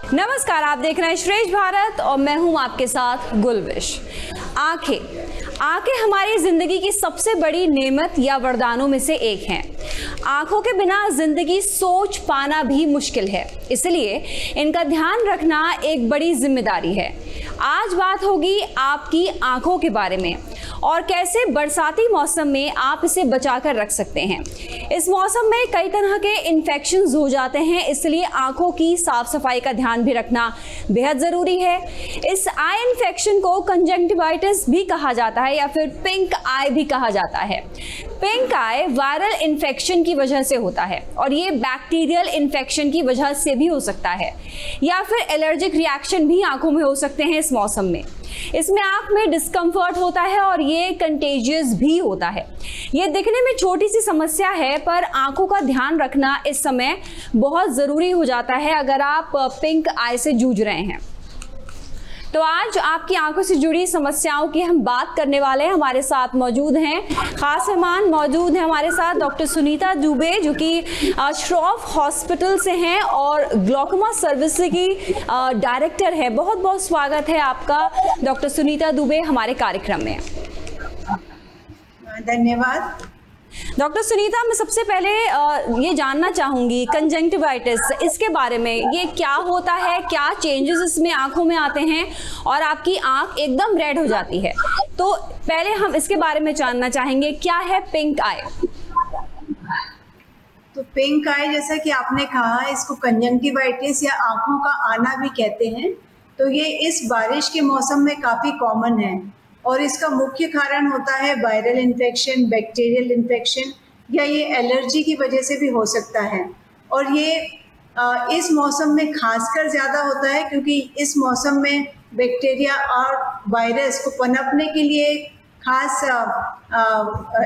नमस्कार, आप देख रहे हैं श्रेष्ठ भारत और मैं हूं आपके साथ गुलविश। आंखें हमारी जिंदगी की सबसे बड़ी नेमत या वरदानों में से एक हैं। आंखों के बिना जिंदगी सोच पाना भी मुश्किल है, इसलिए इनका ध्यान रखना एक बड़ी जिम्मेदारी है। आज बात होगी आपकी आंखों के बारे में और कैसे बरसाती मौसम में आप इसे बचाकर रख सकते हैं। इस मौसम में कई तरह के इन्फेक्शंस हो जाते हैं, इसलिए आंखों की साफ सफाई का ध्यान भी रखना बेहद ज़रूरी है। इस आई इन्फेक्शन को कंजंक्टिवाइटिस भी कहा जाता है या फिर पिंक आई भी कहा जाता है। पिंक आई वायरल इन्फेक्शन की वजह से होता है और ये बैक्टीरियल इन्फेक्शन की वजह से भी हो सकता है या फिर एलर्जिक रिएक्शन भी आंखों में हो सकते हैं इस मौसम में। इसमें आंख में डिस्कम्फर्ट होता है और ये कंटेजियस भी होता है। ये दिखने में छोटी सी समस्या है, पर आंखों का ध्यान रखना इस समय बहुत ज़रूरी हो जाता है अगर आप पिंक आई से जूझ रहे हैं। तो आज आपकी आंखों से जुड़ी समस्याओं की हम बात करने वाले हैं। हमारे साथ मौजूद हैं खास मेहमान, मौजूद हैं हमारे साथ डॉक्टर सुनीता दुबे, जो कि श्रॉफ हॉस्पिटल से हैं और ग्लूकोमा सर्विस की डायरेक्टर है। बहुत बहुत स्वागत है आपका डॉक्टर सुनीता दुबे हमारे कार्यक्रम में। धन्यवाद। डॉक्टर सुनीता, मैं सबसे पहले ये जानना चाहूंगी कंजंक्टिवाइटिस, इसके बारे में, ये क्या होता है, क्या चेंजेस इसमें आंखों में आते हैं और आपकी आंख एकदम रेड हो जाती है। तो पहले हम इसके बारे में जानना चाहेंगे, क्या है पिंक आई? तो पिंक आई, जैसा कि आपने कहा, इसको कंजंक्टिवाइटिस या आंखों का आना भी कहते हैं। तो ये इस बारिश के मौसम में काफ़ी कॉमन है और इसका मुख्य कारण होता है वायरल इन्फेक्शन, बैक्टीरियल इन्फेक्शन या ये एलर्जी की वजह से भी हो सकता है। और ये इस मौसम में खासकर ज़्यादा होता है क्योंकि इस मौसम में बैक्टीरिया और वायरस को पनपने के लिए खास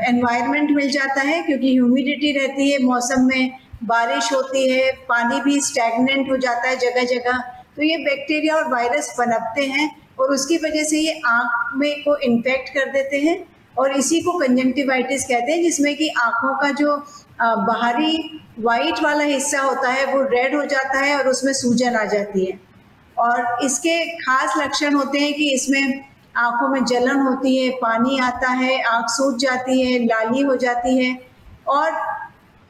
एनवायरनमेंट मिल जाता है, क्योंकि ह्यूमिडिटी रहती है, मौसम में बारिश होती है, पानी भी स्टैग्नेंट हो जाता है जगह जगह। तो ये बैक्टीरिया और वायरस पनपते हैं और उसकी वजह से ये आँख में को इन्फेक्ट कर देते हैं और इसी को कंजंक्टिवाइटिस कहते हैं, जिसमें कि आँखों का जो बाहरी वाइट वाला हिस्सा होता है वो रेड हो जाता है और उसमें सूजन आ जाती है। और इसके खास लक्षण होते हैं कि इसमें आँखों में जलन होती है, पानी आता है, आँख सूज जाती है, लाली हो जाती है। और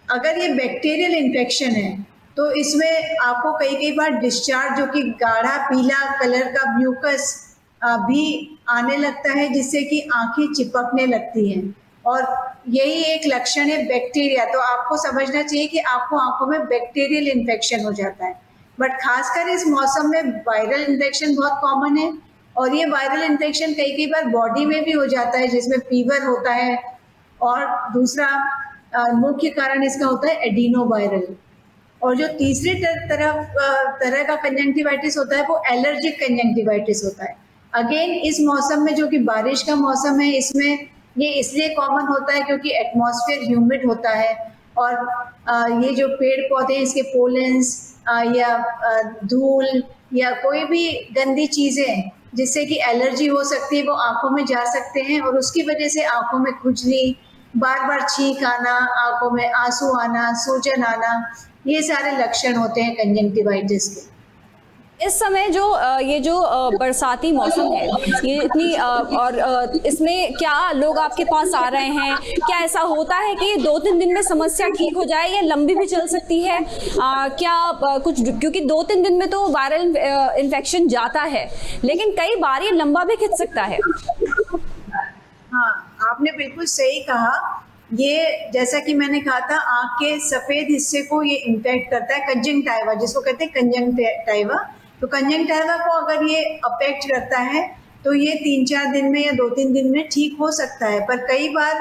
अगर ये बैक्टीरियल इन्फेक्शन है तो इसमें आपको कई बार डिस्चार्ज, जो कि गाढ़ा पीला कलर का म्यूकस भी आने लगता है, जिससे कि आंखें चिपकने लगती हैं। और यही एक लक्षण है बैक्टीरिया। तो आपको समझना चाहिए कि आपको आंखों में बैक्टीरियल इन्फेक्शन हो जाता है। बट खासकर इस मौसम में वायरल इन्फेक्शन बहुत कॉमन है और ये वायरल इन्फेक्शन कई बार बॉडी में भी हो जाता है, जिसमें फीवर होता है। और दूसरा मुख्य कारण इसका होता है एडिनोवायरल। और जो तीसरी तरह का कंजंक्टिवाइटिस होता है वो एलर्जिक कंजंक्टिवाइटिस होता है। अगेन इस मौसम में, जो कि बारिश का मौसम है, इसमें ये इसलिए कॉमन होता है क्योंकि एटमॉस्फेयर ह्यूमिड होता है और ये जो पेड़ पौधे हैं, इसके पोलेंस या धूल या कोई भी गंदी चीज़ें जिससे कि एलर्जी हो सकती है वो आँखों में जा सकते हैं और उसकी वजह से आँखों में खुजली, बार बार छींक आना, आँखों में आंसू आना, सूजन आना, ये सारे लक्षण होते हैं कंजंक्टिवाइटिस के। इस समय ये जो बरसाती मौसम है, ये इतनी और इसमें क्या लोग आपके पास आ रहे हैं? क्या ऐसा होता है कि 2-3 दिन में समस्या ठीक हो जाए या लंबी भी चल सकती है? क्या कुछ, क्योंकि 2-3 दिन में तो वायरल इन्फेक्शन जाता है, लेकिन कई बार ये लंबा भी खिंच सकता है। हाँ, आपने बिल्कुल सही कहा। ये जैसा कि मैंने कहा था, आँख के सफ़ेद हिस्से को ये इन्फेक्ट करता है, कंजंक्टाइवा जिसको कहते हैं कंजंक्टाइवा। तो कंजंक्टाइवा को अगर ये अफेक्ट करता है तो ये 3-4 दिन में या 2-3 दिन में ठीक हो सकता है। पर कई बार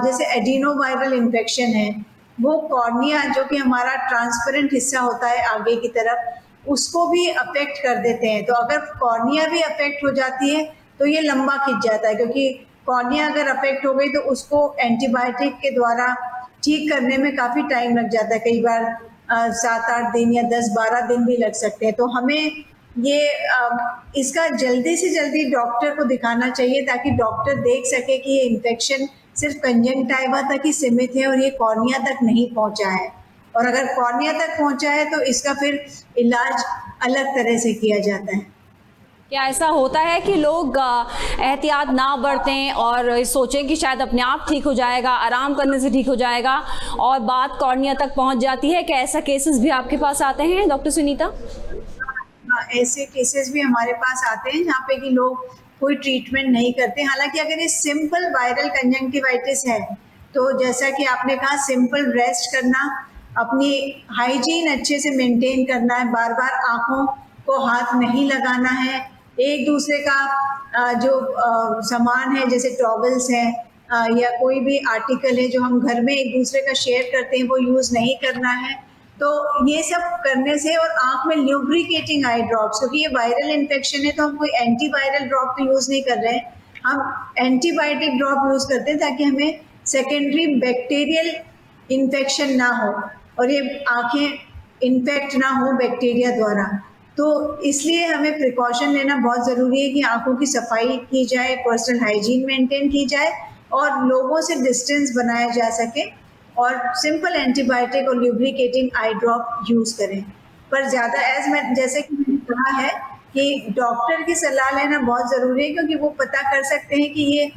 जैसे एडिनोवायरल इन्फेक्शन है, वो कॉर्निया, जो कि हमारा ट्रांसपेरेंट हिस्सा होता है आगे की तरफ, उसको भी अफेक्ट कर देते हैं। तो अगर कॉर्निया भी अफेक्ट हो जाती है तो ये लंबा खिंच जाता है, क्योंकि कॉर्निया अगर अफेक्ट हो गई तो उसको एंटीबायोटिक के द्वारा ठीक करने में काफ़ी टाइम लग जाता है। कई बार 7-8 दिन या 10-12 दिन भी लग सकते हैं। तो हमें ये इसका जल्दी से जल्दी डॉक्टर को दिखाना चाहिए ताकि डॉक्टर देख सके कि ये इन्फेक्शन सिर्फ कंजंक्टाइवा तक ही सीमित है और ये कॉर्निया तक नहीं पहुंचा है। और अगर कॉर्निया तक पहुंचा है तो इसका फिर इलाज अलग तरह से किया जाता है। क्या ऐसा होता है कि लोग एहतियात ना बरतें और सोचें कि शायद अपने आप ठीक हो जाएगा, आराम करने से ठीक हो जाएगा, और बात कॉर्निया तक पहुंच जाती है? क्या ऐसा केसेस भी आपके पास आते हैं डॉक्टर सुनीता? ऐसे केसेस भी हमारे पास आते हैं जहाँ पे कि लोग कोई ट्रीटमेंट नहीं करते। हालांकि अगर ये सिंपल वायरल कंजंक्टिवाइटिस है तो जैसा कि आपने कहा, सिंपल रेस्ट करना, अपनी हाइजीन अच्छे से मेंटेन करना है, बार बार आँखों को हाथ नहीं लगाना है, एक दूसरे का जो सामान है जैसे टॉवल्स हैं या कोई भी आर्टिकल है जो हम घर में एक दूसरे का शेयर करते हैं वो यूज़ नहीं करना है। तो ये सब करने से, और आँख में ल्यूब्रिकेटिंग आई ड्रॉप्स, क्योंकि ये वायरल इन्फेक्शन है तो हम कोई एंटीवायरल ड्रॉप तो यूज़ नहीं कर रहे हैं, हम एंटीबायोटिक ड्रॉप यूज़ करते हैं ताकि हमें सेकेंडरी बैक्टीरियल इन्फेक्शन ना हो और ये आँखें इन्फेक्ट ना हो बैक्टीरिया द्वारा। तो इसलिए हमें प्रिकॉशन लेना बहुत ज़रूरी है कि आँखों की सफाई की जाए, पर्सनल हाइजीन मेंटेन की जाए और लोगों से डिस्टेंस बनाया जा सके, और सिंपल एंटीबायोटिक और ल्यूब्रिकेटिंग आई ड्रॉप यूज़ करें। पर ज़्यादा जैसे कि मैंने कहा है कि डॉक्टर की सलाह लेना बहुत ज़रूरी है, क्योंकि वो पता कर सकते हैं कि ये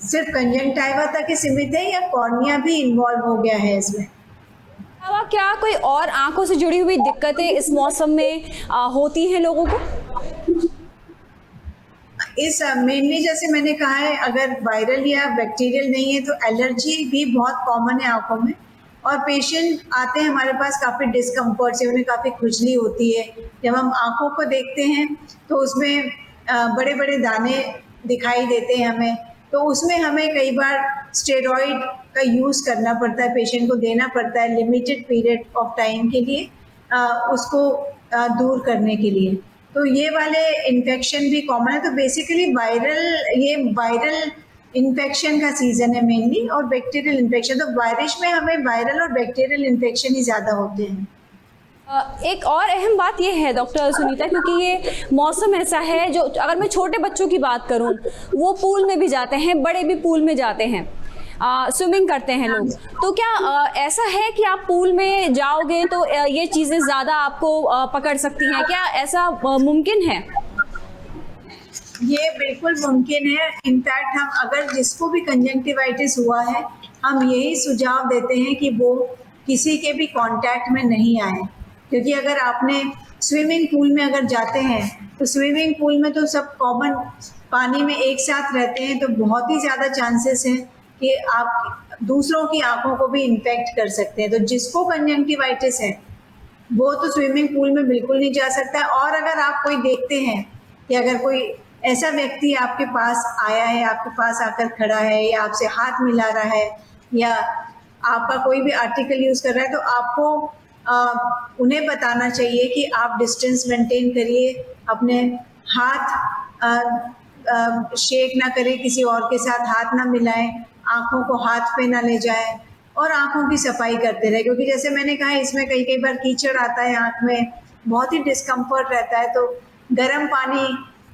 सिर्फ कंजंक्टिवा तक ही सीमित है या कॉर्निया भी इन्वॉल्व हो गया है इसमें। क्या कोई और आंखों से जुड़ी हुई दिक्कतें इस मौसम में होती हैं लोगों को? इस मेनली जैसे मैंने कहा है, अगर वायरल या बैक्टीरियल नहीं है तो एलर्जी भी बहुत कॉमन है आंखों में, और पेशेंट आते हैं हमारे पास काफ़ी डिस्कम्फर्ट से, उन्हें काफ़ी खुजली होती है। जब हम आंखों को देखते हैं तो उसमें बड़े बड़े दाने दिखाई देते हैं हमें, तो उसमें हमें कई बार स्टेरॉइड का यूज़ करना पड़ता है, पेशेंट को देना पड़ता है लिमिटेड पीरियड ऑफ टाइम के लिए उसको दूर करने के लिए। तो ये वाले इन्फेक्शन भी कॉमन है। तो बेसिकली ये वायरल इन्फेक्शन का सीज़न है मेनली, और बैक्टीरियल इन्फेक्शन, तो बारिश में हमें वायरल और बैक्टीरियल इन्फेक्शन ही ज़्यादा होते हैं। एक और अहम बात ये है डॉक्टर सुनीता, क्योंकि ये मौसम ऐसा है जो, अगर मैं छोटे बच्चों की बात करूं, वो पूल में भी जाते हैं, बड़े भी पूल में जाते हैं, स्विमिंग करते हैं लोग, तो क्या ऐसा है कि आप पूल में जाओगे तो ये चीज़ें ज़्यादा आपको पकड़ सकती हैं? क्या ऐसा मुमकिन है? ये बिल्कुल मुमकिन है। इनफैक्ट हम अगर जिसको भी कंजंक्टिवाइटिस हुआ है, हम यही सुझाव देते हैं कि वो किसी के भी कांटेक्ट में नहीं आए, क्योंकि अगर आपने स्विमिंग पूल में अगर जाते हैं तो स्विमिंग पूल में तो सब कॉमन पानी में एक साथ रहते हैं, तो बहुत ही ज़्यादा चांसेस हैं कि आप दूसरों की आंखों को भी इन्फेक्ट कर सकते हैं। तो जिसको कंजंक्टिवाइटिस है वो तो स्विमिंग पूल में बिल्कुल नहीं जा सकता। और अगर आप कोई देखते हैं कि अगर कोई ऐसा व्यक्ति आपके पास आया है, आपके पास आकर खड़ा है या आपसे हाथ मिला रहा है या आपका कोई भी आर्टिकल यूज़ कर रहा है, तो आपको उन्हें बताना चाहिए कि आप डिस्टेंस मेंटेन करिए, अपने हाथ शेक ना करें, किसी और के साथ हाथ ना मिलाएं, आँखों को हाथ पे ना ले जाएं और आँखों की सफाई करते रहे, क्योंकि जैसे मैंने कहा इसमें कई बार कीचड़ आता है आँख में, बहुत ही डिस्कम्फर्ट रहता है। तो गर्म पानी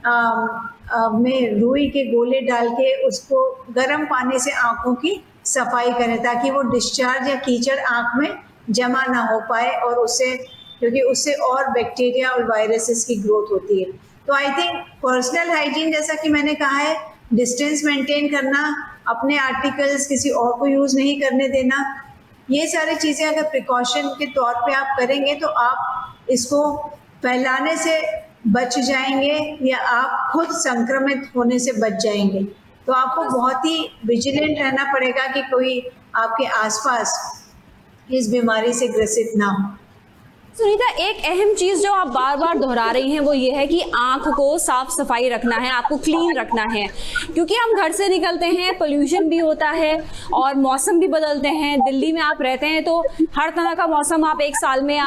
में रुई के गोले डाल के उसको गर्म पानी से आँखों की सफाई करें, ताकि वो डिस्चार्ज या कीचड़ आँख में जमा ना हो पाए, और उससे, क्योंकि उससे और बैक्टीरिया और वायरसेस की ग्रोथ होती है। तो आई थिंक पर्सनल हाइजीन, जैसा कि मैंने कहा है, डिस्टेंस मेंटेन करना, अपने आर्टिकल्स किसी और को यूज़ नहीं करने देना, ये सारी चीज़ें अगर प्रिकॉशन के तौर पे आप करेंगे तो आप इसको फैलाने से बच जाएंगे या आप खुद संक्रमित होने से बच जाएंगे। तो आपको बहुत ही विजिलेंट रहना पड़ेगा कि कोई आपके आसपास इस बीमारी से ग्रसित ना हो। सुनीता, एक अहम चीज़ जो आप बार बार दोहरा रही हैं वो ये है कि आँख को साफ सफाई रखना है, आपको क्लीन रखना है, क्योंकि हम घर से निकलते हैं, पोल्यूशन भी होता है और मौसम भी बदलते हैं। दिल्ली में आप रहते हैं तो हर तरह का मौसम आप एक साल में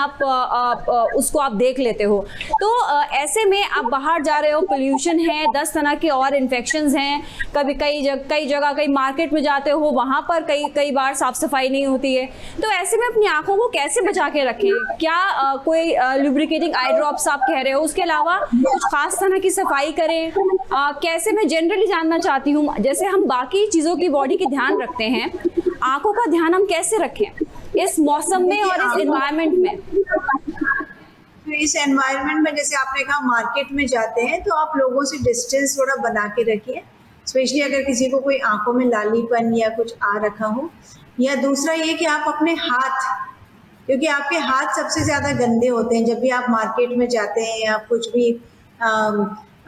उसको आप देख लेते हो। तो ऐसे में आप बाहर जा रहे हो, पोल्यूशन है, 10 तरह के और इन्फेक्शंस हैं, कभी कई जगह कई मार्केट में जाते हो, वहाँ पर कई बार साफ सफाई नहीं होती है। तो ऐसे में अपनी आँखों को कैसे बचा के रखें? क्या कोई लुब्रिकेटिंग आई ड्रॉप्स आप कह रहे हो, उसके अलावा कुछ खास तरह की सफाई करें? कैसे, मैं जनरली जानना चाहती हूँ, जैसे हम बाकी चीज़ों की बॉडी की ध्यान रखते हैं, आंखों का ध्यान हम कैसे रखें? इस मौसम में और इस एनवायरनमेंट में? तो इस एनवायरनमेंट में जैसे आपने कहा मार्केट में जाते हैं तो आप लोगों से डिस्टेंस थोड़ा बना के रखिए, स्पेशली अगर किसी को कोई आंखों में लालीपन या कुछ आ रखा हो। या दूसरा ये कि आप अपने हाथ, क्योंकि आपके हाथ सबसे ज़्यादा गंदे होते हैं जब भी आप मार्केट में जाते हैं या कुछ भी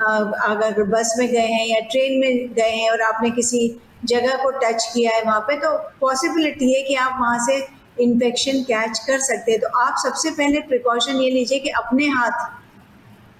अगर बस में गए हैं या ट्रेन में गए हैं और आपने किसी जगह को टच किया है वहाँ पे, तो पॉसिबिलिटी है कि आप वहाँ से इन्फेक्शन कैच कर सकते हैं। तो आप सबसे पहले प्रिकॉशन ये लीजिए कि अपने हाथ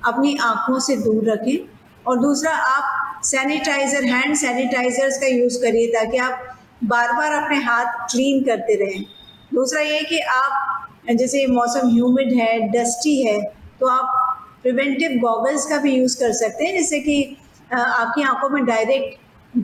अपनी आँखों से दूर रखें, और दूसरा आप सैनिटाइज़र, हैंड सैनिटाइजर्स का यूज़ करिए ताकि आप बार बार अपने हाथ क्लीन करते रहें। दूसरा ये कि आप जैसे मौसम ह्यूमिड है, डस्टी है, तो आप प्रिवेंटिव गॉगल्स का भी यूज़ कर सकते हैं जिससे कि आपकी आंखों में डायरेक्ट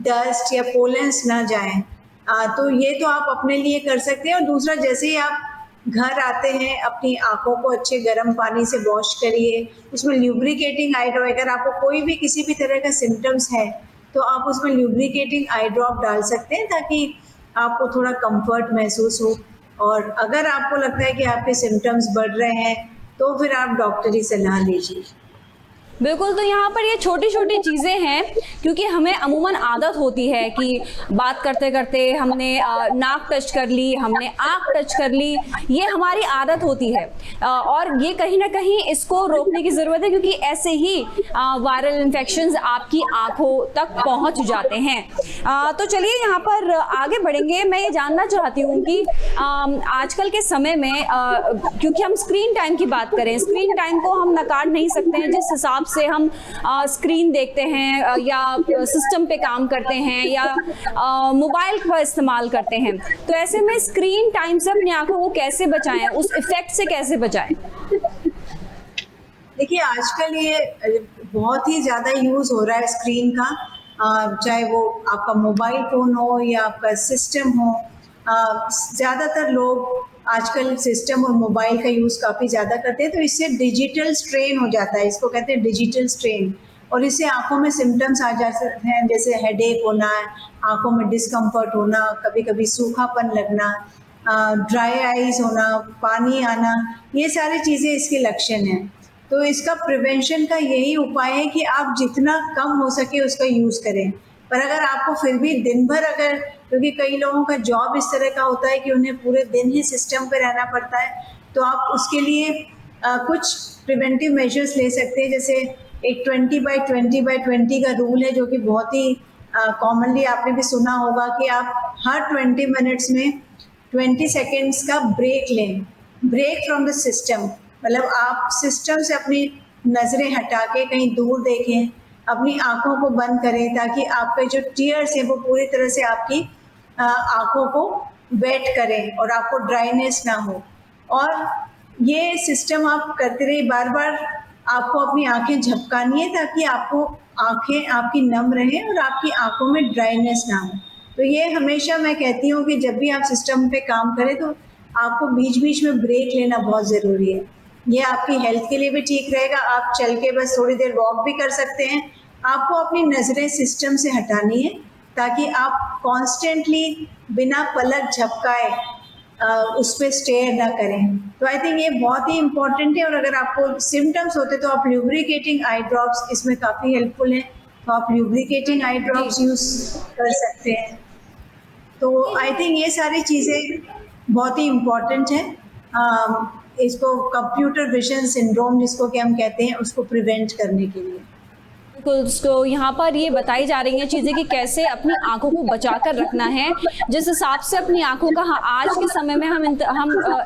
डस्ट या पोलेंस ना जाएं। तो ये तो आप अपने लिए कर सकते हैं। और दूसरा, जैसे ही आप घर आते हैं अपनी आंखों को अच्छे गर्म पानी से वॉश करिए, उसमें ल्यूब्रिकेटिंग आई ड्रॉप, अगर आपको कोई भी किसी भी तरह का सिम्टम्स है तो आप उसमें ल्यूब्रिकेटिंग आई ड्रॉप डाल सकते हैं ताकि आपको थोड़ा कंफर्ट महसूस हो। और अगर आपको लगता है कि आपके सिम्टम्स बढ़ रहे हैं तो फिर आप डॉक्टरी सलाह लीजिए। बिल्कुल, तो यहाँ पर ये छोटी छोटी चीज़ें हैं, क्योंकि हमें अमूमन आदत होती है कि बात करते करते हमने नाक टच कर ली, हमने आँख टच कर ली, ये हमारी आदत होती है। और ये कहीं ना कहीं इसको रोकने की ज़रूरत है, क्योंकि ऐसे ही वायरल इन्फेक्शंस आपकी आँखों तक पहुँच जाते हैं। तो चलिए यहाँ पर आगे बढ़ेंगे। मैं ये जानना चाहती हूँ कि आजकल के समय में क्योंकि हम स्क्रीन टाइम की बात करें, स्क्रीन टाइम को हम नकार नहीं सकते हैं। जिस हिसाब से हम स्क्रीन देखते हैं या सिस्टम पे काम करते हैं या मोबाइल का इस्तेमाल करते हैं, तो ऐसे में स्क्रीन टाइम से अपनी आंखों को कैसे बचाएं, उस इफेक्ट से कैसे बचाएं? देखिए, आजकल ये बहुत ही ज़्यादा यूज़ हो रहा है स्क्रीन का, चाहे वो आपका मोबाइल फ़ोन हो या आपका सिस्टम हो। ज़्यादातर लोग आजकल सिस्टम और मोबाइल का यूज़ काफ़ी ज़्यादा करते हैं, तो इससे डिजिटल स्ट्रेन हो जाता है, इसको कहते हैं डिजिटल स्ट्रेन। और इससे आंखों में सिम्टम्स आ जाते हैं, जैसे हेडेक होना, आंखों में डिस्कम्फर्ट होना, कभी कभी सूखापन लगना, ड्राई आइज़ होना, पानी आना, ये सारी चीज़ें इसके लक्षण हैं। तो इसका प्रिवेंशन का यही उपाय है कि आप जितना कम हो सके उसका यूज़ करें। पर अगर आपको फिर भी दिन भर, अगर, क्योंकि कई लोगों का जॉब इस तरह का होता है कि उन्हें पूरे दिन ही सिस्टम पे रहना पड़ता है, तो आप उसके लिए कुछ प्रिवेंटिव मेजर्स ले सकते हैं। जैसे एक 20x20x20 का रूल है जो कि बहुत ही कॉमनली आपने भी सुना होगा कि आप हर 20 मिनट्स में 20 सेकेंड्स का ब्रेक लें, ब्रेक फ्रॉम द सिस्टम। मतलब आप सिस्टम से अपनी नज़रें हटा के कहीं दूर देखें, अपनी आँखों को बंद करें ताकि आपके जो टीयर्स हैं वो पूरी तरह से आपकी आँखों को वेट करें और आपको ड्राइनेस ना हो। और ये सिस्टम आप करते रहिए, बार बार आपको अपनी आँखें झपकानी है ताकि आपको आँखें आपकी नम रहें और आपकी आँखों में ड्राइनेस ना हो। तो ये हमेशा मैं कहती हूँ कि जब भी आप सिस्टम पे काम करें तो आपको बीच बीच में ब्रेक लेना बहुत ज़रूरी है। ये आपकी हेल्थ के लिए भी ठीक रहेगा। आप चल के बस थोड़ी देर वॉक भी कर सकते हैं। आपको अपनी नज़रें सिस्टम से हटानी है ताकि आप कॉन्स्टेंटली बिना पलक झपकाए उस पर स्टेयर ना करें। तो आई थिंक ये बहुत ही इम्पॉर्टेंट है। और अगर आपको सिम्टम्स होते तो आप ल्यूब्रिकेटिंग आई ड्रॉप्स इसमें काफ़ी हेल्पफुल है, तो आप ल्यूब्रिकेटिंग आई ड्रॉप्स यूज़ कर सकते हैं। तो आई थिंक ये सारी चीज़ें बहुत ही इम्पॉर्टेंट है। इसको कंप्यूटर विजन सिंड्रोम जिसको कि हम कहते हैं, उसको प्रिवेंट करने के लिए। उसको यहाँ पर ये बताई जा रही हैं चीज़ें कि कैसे अपनी आंखों को बचाकर रखना है। जिस हिसाब से अपनी आंखों का आज के समय में हम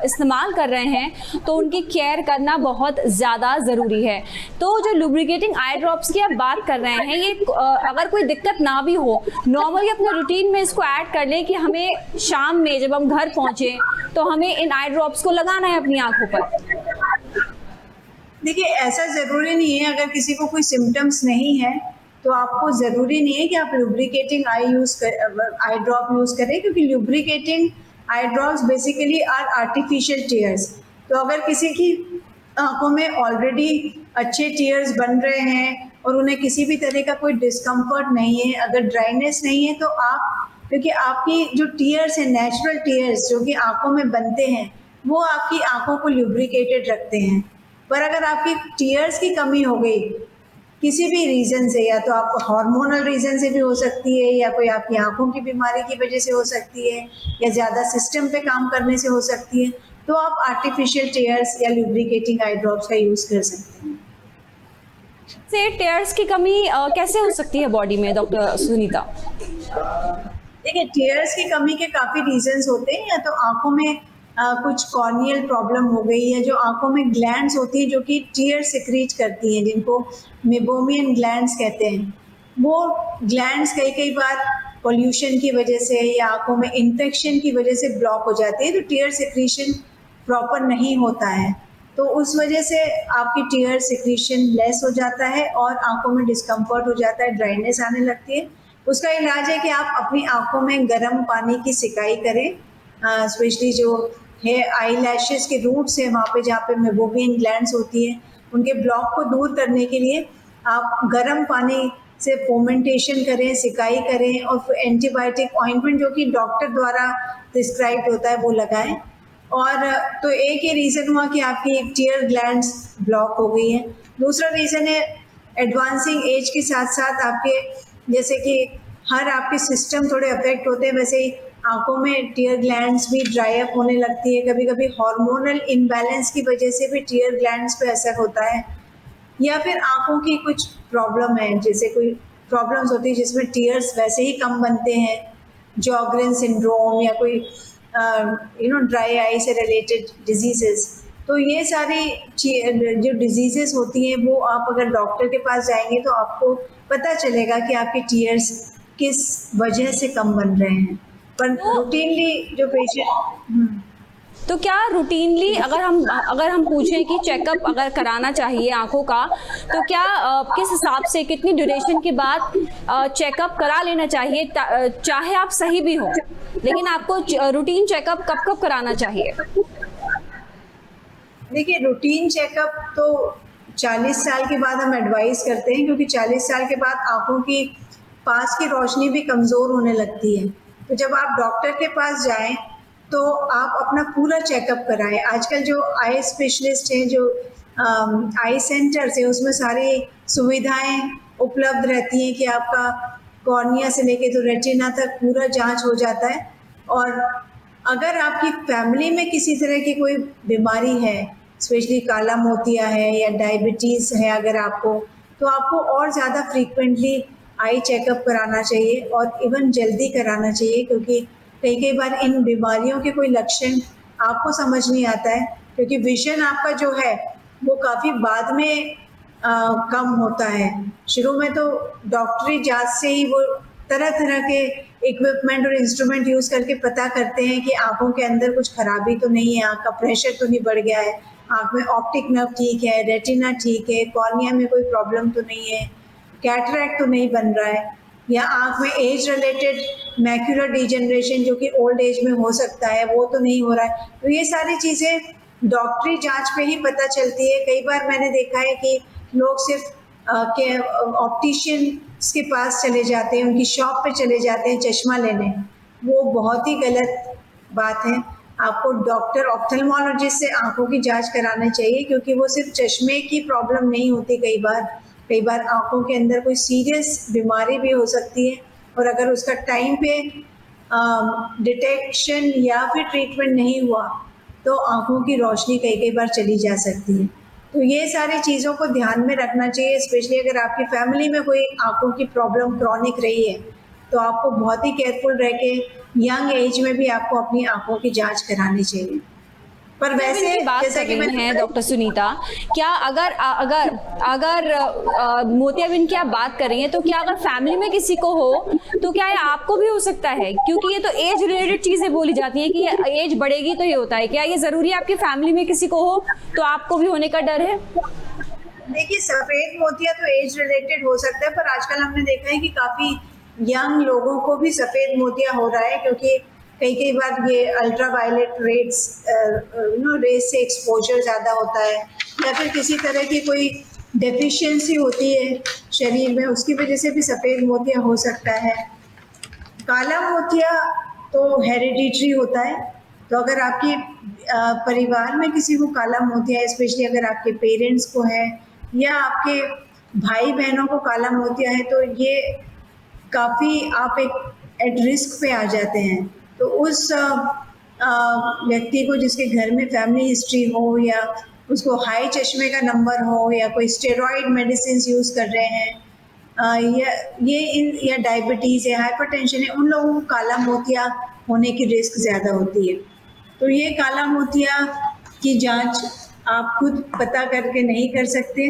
इस्तेमाल कर रहे हैं, तो उनकी केयर करना बहुत ज़्यादा ज़रूरी है। तो जो लुब्रिकेटिंग आई ड्रॉप्स की आप बात कर रहे हैं, ये अगर कोई दिक्कत ना भी हो, नॉर्मली अपने रूटीन में इसको ऐड कर लें कि हमें शाम में जब हम घर पहुँचे तो हमें इन आई ड्रॉप्स को लगाना है अपनी आंखों पर। देखिए, ऐसा ज़रूरी नहीं है। अगर किसी को कोई सिम्टम्स नहीं है तो आपको ज़रूरी नहीं है कि आप लुब्रिकेटिंग आई ड्रॉप यूज़ करें, क्योंकि lubricating eye drops basically are artificial tears. तो अगर किसी की आंखों में ऑलरेडी अच्छे टीयर्स बन रहे हैं और उन्हें किसी भी तरह का कोई डिस्कम्फर्ट नहीं है, अगर ड्राइनेस नहीं है, तो आप क्योंकि आपकी जो टीयर्स हैं, नेचुरल टीयर्स जो कि आंखों में बनते हैं, वो आपकी आंखों को ल्यूब्रिकेटेड रखते हैं। पर अगर आपकी टीयर्स की कमी हो गई किसी भी रीज़न से, या तो आपको हार्मोनल रीज़न से भी हो सकती है, या कोई आपकी आंखों की बीमारी की वजह से हो सकती है, या ज़्यादा सिस्टम पे काम करने से हो सकती है, तो आप आर्टिफिशियल टीयर्स या ल्यूब्रिकेटिंग आई ड्रॉप्स का यूज़ कर सकते हैं। से टेयर्स की कमी कैसे हो सकती है बॉडी में, डॉक्टर सुनीता? देखिए, टीयर्स की कमी के काफ़ी रीजंस होते हैं। या तो आंखों में कुछ कॉर्नियल प्रॉब्लम हो गई, या जो आंखों में ग्लैंड्स होती हैं जो कि टीयर सिक्रीट करती हैं, जिनको मेबोमियन ग्लैंड्स कहते हैं, वो ग्लैंड्स कई कई बार पोल्यूशन की वजह से या आंखों में इन्फेक्शन की वजह से ब्लॉक हो जाती है, तो टीयर सिक्रीशन प्रॉपर नहीं होता है, तो उस वजह से आपकी टीयर सिक्रीशन लेस हो जाता है और आंखों में डिस्कम्फर्ट हो जाता है, ड्राइनेस आने लगती है। उसका इलाज है कि आप अपनी आंखों में गर्म पानी की सिकाई करें, स्पेशली जो है आई लैशेस के रूट्स हैं वहाँ पे, जहाँ पे मेबोमियन ग्लैंड्स होती हैं, उनके ब्लॉक को दूर करने के लिए आप गर्म पानी से फोमेंटेशन करें, सिकाई करें, और फिर एंटीबायोटिक ऑइंटमेंट जो कि डॉक्टर द्वारा प्रिस्क्राइब्ड होता है वो लगाएं। और तो एक ही रीज़न हुआ कि आपकी टीयर ग्लैंड्स ब्लॉक हो गई हैं। दूसरा रीज़न है एडवांसिंग एज के साथ साथ आपके, जैसे कि हर आपके सिस्टम थोड़े अफेक्ट होते हैं, वैसे ही आंखों में टीयर ग्लैंड्स भी ड्राई अप होने लगती है। कभी कभी हार्मोनल इम्बैलेंस की वजह से भी टीयर ग्लैंड्स पे असर होता है, या फिर आंखों की कुछ प्रॉब्लम है, जैसे कोई प्रॉब्लम्स होती है जिसमें टीयर्स वैसे ही कम बनते हैं, जॉगरेन सिंड्रोम या कोई ड्राई आई से रिलेटेड डिजीजेस। तो ये सारी जो डिजीजेस होती हैं वो आप अगर डॉक्टर के पास जाएंगे तो आपको पता चलेगा कि आपके टीयर्स किस वजह से कम बन रहे हैं। पर रूटीनली जो पेशेंट तो क्या रूटीनली अगर हम पूछें कि चेकअप अगर कराना चाहिए आंखों का, तो क्या किस हिसाब से कितनी ड्यूरेशन के बाद चेकअप करा लेना चाहिए, चाहे आप सही भी हो, लेकिन आपको रूटीन चेकअप कब कब कराना चाहिए? देखिए, रूटीन चेकअप तो 40 साल के बाद हम एडवाइस करते हैं, क्योंकि 40 साल के बाद आंखों की पास की रोशनी भी कमज़ोर होने लगती है। तो जब आप डॉक्टर के पास जाएं तो आप अपना पूरा चेकअप कराएं। आजकल जो आई स्पेशलिस्ट हैं, जो आई सेंटर्स हैं, उसमें सारी सुविधाएं उपलब्ध रहती हैं कि आपका कॉर्निया से लेके तो रेटिना तक पूरा जांच हो जाता है। और अगर आपकी फैमिली में किसी तरह की कोई बीमारी है, स्पेशली काला मोतिया है या डायबिटीज़ है अगर आपको, तो आपको और ज़्यादा फ्रीक्वेंटली आई चेकअप कराना चाहिए, और इवन जल्दी कराना चाहिए, क्योंकि कई बार इन बीमारियों के कोई लक्षण आपको समझ नहीं आता है, क्योंकि विजन आपका जो है वो काफ़ी बाद में कम होता है। शुरू में तो डॉक्टरी जांच से ही वो तरह तरह के इक्विपमेंट और इंस्ट्रूमेंट यूज़ करके पता करते हैं कि आंखों के अंदर कुछ खराबी तो नहीं है, आँख का प्रेशर तो नहीं बढ़ गया है, आँख में ऑप्टिक नर्व ठीक है, रेटिना ठीक है, कॉर्निया में कोई प्रॉब्लम तो नहीं है, कैटरैक्ट तो नहीं बन रहा है, या आँख में एज रिलेटेड मैक्यूलर डिजेनरेशन जो कि ओल्ड एज में हो सकता है वो तो नहीं हो रहा है। तो ये सारी चीज़ें डॉक्टरी जांच पे ही पता चलती है। कई बार मैंने देखा है कि लोग सिर्फ ऑप्टिशियन के पास चले जाते हैं, उनकी शॉप पे चले जाते हैं चश्मा लेने, वो बहुत ही गलत बात है। आपको डॉक्टर ऑप्थेल्मोलॉजिस्ट से आंखों की जांच कराना चाहिए, क्योंकि वो सिर्फ चश्मे की प्रॉब्लम नहीं होती, कई बार आंखों के अंदर कोई सीरियस बीमारी भी हो सकती है, और अगर उसका टाइम पे डिटेक्शन या फिर ट्रीटमेंट नहीं हुआ तो आंखों की रोशनी कई बार चली जा सकती है। तो ये सारी चीज़ों को ध्यान में रखना चाहिए, स्पेशली अगर आपकी फैमिली में कोई आंखों की प्रॉब्लम क्रॉनिक रही है तो आपको बहुत ही केयरफुल रह के यंग एज में भी आपको अपनी आंखों की जांच करानी चाहिए। पर वैसे बात कर रही हैं डॉक्टर सुनीता, क्या अगर मोतियाबिंद की आप बात कर रही हैं, तो क्या अगर फैमिली में किसी को हो तो क्या ये आपको भी हो सकता है? क्योंकि ये तो एज रिलेटेड चीजें बोली जाती हैं कि एज बढ़ेगी तो ये होता है, क्या ये जरूरी है आपकी फैमिली में किसी को हो तो आपको भी होने का डर है? देखिए, सफेद मोतिया तो एज रिलेटेड हो सकता है, पर आजकल हमने देखा है कि काफी यंग लोगों को भी सफेद मोतिया हो रहा है, क्योंकि कई बार ये अल्ट्रावायलेट रेस से एक्सपोजर ज़्यादा होता है, या फिर किसी तरह की कोई डेफिशिएंसी होती है शरीर में, उसकी वजह से भी सफ़ेद मोतिया हो सकता है। काला मोतिया तो हेरिडिटरी होता है, तो अगर आपके परिवार में किसी को काला मोतिया है, स्पेशली अगर आपके पेरेंट्स को है या आपके भाई बहनों को काला मोतिया है, तो ये काफ़ी आप एक एट रिस्क पे आ जाते हैं। तो उस व्यक्ति को जिसके घर में फैमिली हिस्ट्री हो या उसको हाई चश्मे का नंबर हो या कोई स्टेरॉइड मेडिसिन यूज़ कर रहे हैं या डायबिटीज़ या हाइपरटेंशन है, उन लोगों को काला मोतिया होने की रिस्क ज़्यादा होती है। तो ये काला मोतिया की जांच आप खुद पता करके नहीं कर सकते,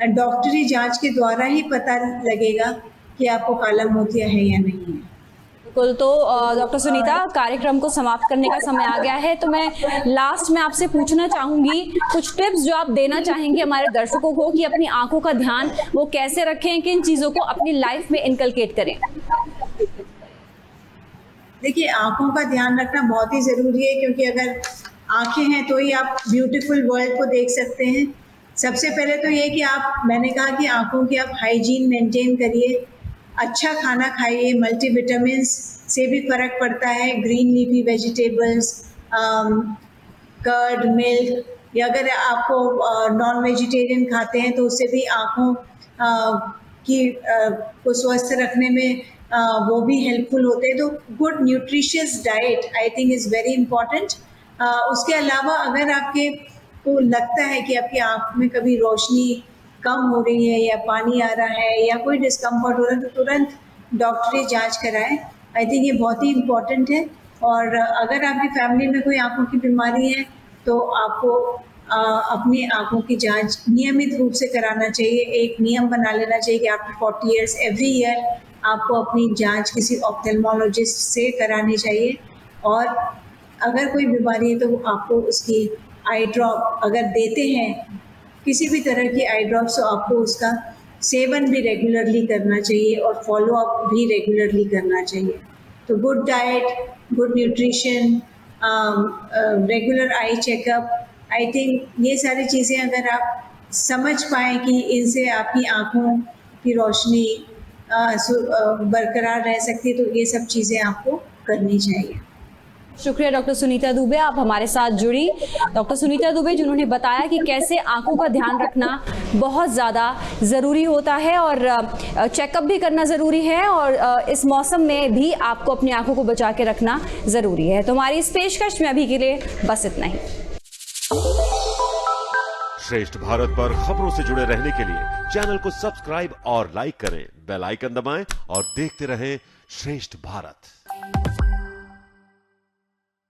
डॉक्टरी जांच के द्वारा ही पता लगेगा कि आपको काला मोतिया है या नहीं है। बिल्कुल। तो डॉक्टर सुनीता, कार्यक्रम को समाप्त करने का समय आ गया है, तो मैं लास्ट में आपसे पूछना चाहूंगी कुछ टिप्स जो आप देना चाहेंगे हमारे दर्शकों को कि अपनी आंखों का ध्यान वो कैसे रखें, किन चीज़ों को अपनी लाइफ में इनकलकेट करें। देखिए, आंखों का ध्यान रखना बहुत ही ज़रूरी है, क्योंकि अगर आंखें हैं तो ही आप ब्यूटीफुल वर्ल्ड को देख सकते हैं। सबसे पहले तो ये कि मैंने कहा कि आंखों की आप हाइजीन मेंटेन करिए, अच्छा खाना खाइए, मल्टीविटामिन्स से भी फ़र्क पड़ता है, green leafy vegetables, curd, milk, या अगर आपको नॉन वेजिटेरियन खाते हैं तो उससे भी आँखों को स्वस्थ रखने में वो भी हेल्पफुल होते हैं। तो good nutritious diet I think is very important. उसके अलावा अगर आपके को लगता है कि आपकी आँख में कभी रोशनी कम हो रही है या पानी आ रहा है या कोई डिस्कम्फर्ट हो रहा है, तो तुरंत डॉक्टरी जांच कराएं। आई थिंक ये बहुत ही इम्पॉर्टेंट है। और अगर आपकी फैमिली में कोई आंखों की बीमारी है तो आपको अपनी आंखों की जांच नियमित रूप से कराना चाहिए। एक नियम बना लेना चाहिए कि आफ्टर 40 ईयर्स एवरी ईयर आपको अपनी जांच किसी ऑप्थेल्मोलॉजिस्ट से करानी चाहिए। और अगर कोई बीमारी है तो आपको उसकी आई ड्रॉप अगर देते हैं, किसी भी तरह की आई ड्रॉप्स, तो आपको उसका सेवन भी रेगुलरली करना चाहिए और फॉलो अप भी रेगुलरली करना चाहिए। तो good diet, good nutrition, regular eye checkup, I think ये सारी चीज़ें अगर आप समझ पाएँ कि इनसे आपकी आँखों की रोशनी बरकरार रह सकती है, तो ये सब चीज़ें आपको करनी चाहिए। शुक्रिया डॉक्टर सुनीता दुबे, आप हमारे साथ जुड़ी। डॉक्टर सुनीता दुबे जिन्होंने बताया कि कैसे आंखों का ध्यान रखना बहुत ज़्यादा ज़रूरी होता है और चेकअप भी करना ज़रूरी है, और इस मौसम में भी आपको अपनी आंखों को बचा के रखना ज़रूरी है। तो हमारी इस पेशकश में अभी के लिए बस इतना ही। श्रेष्ठ भारत पर खबरों से जुड़े रहने के लिए चैनल को सब्सक्राइब और लाइक करें, बेल आइकन दबाएं और देखते रहें श्रेष्ठ भारत।